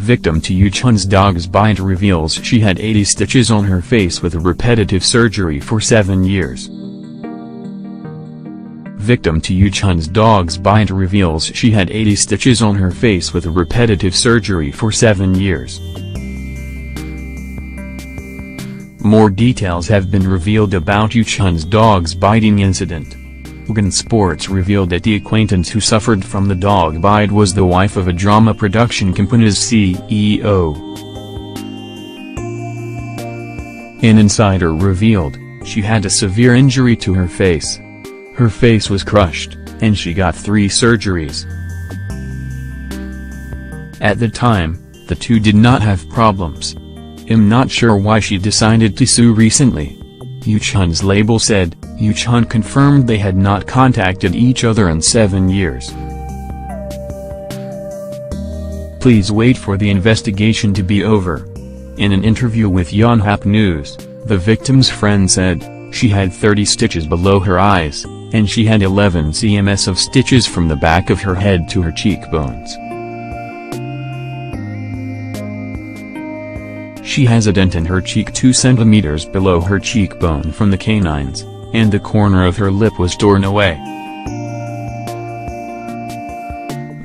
Victim to Yoochun's dog's bite reveals she had 80 stitches on her face with repetitive surgery for 7 years. Victim to Yoochun's dog's bite reveals she had 80 stitches on her face with repetitive surgery for 7 years. More details have been revealed about Yoochun's dog's biting incident. Ilgan Sports revealed that the acquaintance who suffered from the dog bite was the wife of a drama production company's CEO. An insider revealed, she had a severe injury to her face. Her face was crushed, and she got 3 surgeries. At the time, the two did not have problems. I'm not sure why she decided to sue recently. Yoochun's label said, Yoochun confirmed they had not contacted each other in 7 years. Please wait for the investigation to be over. In an interview with Yonhap News, the victim's friend said, she had 30 stitches below her eyes, and she had 11 cms of stitches from the back of her head to her cheekbones. She has a dent in her cheek 2 centimeters below her cheekbone from the canines, and the corner of her lip was torn away.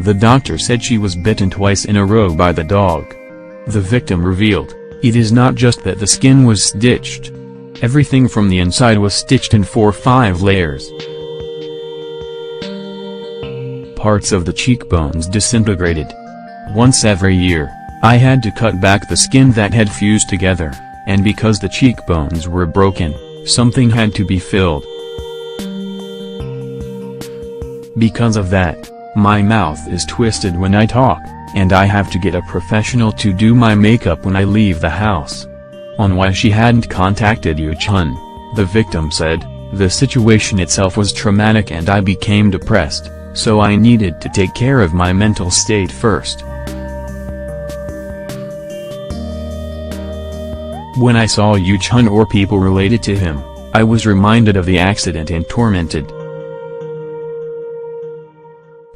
The doctor said she was bitten twice in a row by the dog. The victim revealed, it is not just that the skin was stitched. Everything from the inside was stitched in 4 or 5 layers. Parts of the cheekbones disintegrated. Once every year, I had to cut back the skin that had fused together, and because the cheekbones were broken, something had to be filled. Because of that, my mouth is twisted when I talk, and I have to get a professional to do my makeup when I leave the house. On why she hadn't contacted Yoochun, the victim said, the situation itself was traumatic and I became depressed, so I needed to take care of my mental state first. When I saw Yoochun or people related to him, I was reminded of the accident and tormented.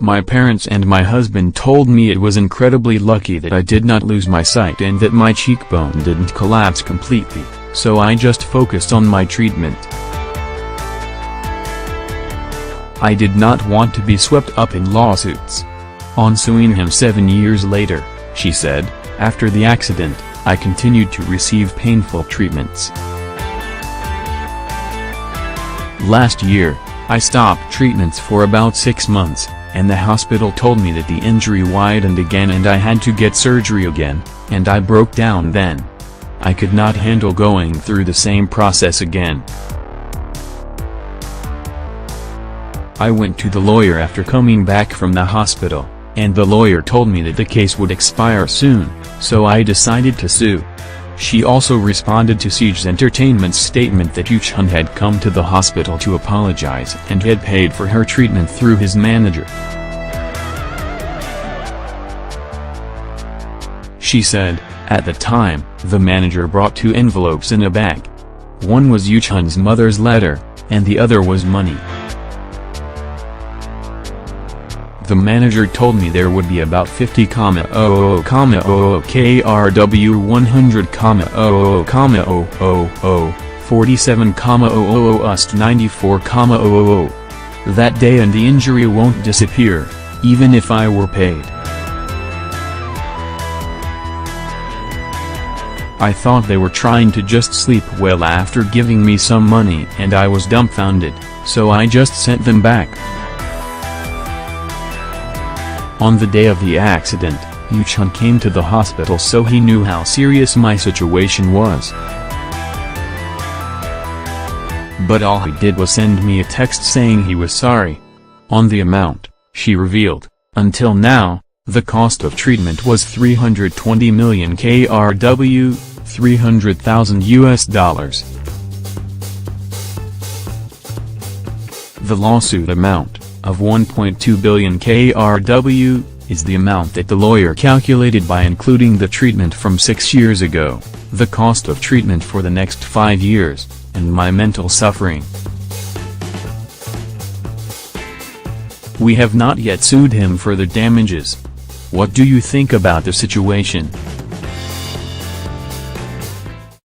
My parents and my husband told me it was incredibly lucky that I did not lose my sight and that my cheekbone didn't collapse completely, so I just focused on my treatment. I did not want to be swept up in lawsuits. On suing him 7 years later, she said, after the accident, I continued to receive painful treatments. Last year, I stopped treatments for about 6 months, and the hospital told me that the injury widened again and I had to get surgery again, and I broke down then. I could not handle going through the same process again. I went to the lawyer after coming back from the hospital, and the lawyer told me that the case would expire soon, so I decided to sue. She also responded to Siege Entertainment's statement that Yoochun had come to the hospital to apologize and had paid for her treatment through his manager. She said, at the time, the manager brought 2 envelopes in a bag. One was Yoochun's mother's letter, and the other was money. The manager told me there would be about 50,000,000 KRW 100,000,000 47,000 USD 94,000. That day and the injury won't disappear, even if I were paid. I thought they were trying to just sleep well after giving me some money and I was dumbfounded, so I just sent them back. On the day of the accident, Yoochun came to the hospital so he knew how serious my situation was. But all he did was send me a text saying he was sorry. On the amount, she revealed, until now, the cost of treatment was 320 million KRW, 300,000 US dollars. The lawsuit amount of 1.2 billion KRW, is the amount that the lawyer calculated by including the treatment from 6 years ago, the cost of treatment for the next 5 years, and my mental suffering. We have not yet sued him for the damages. What do you think about the situation?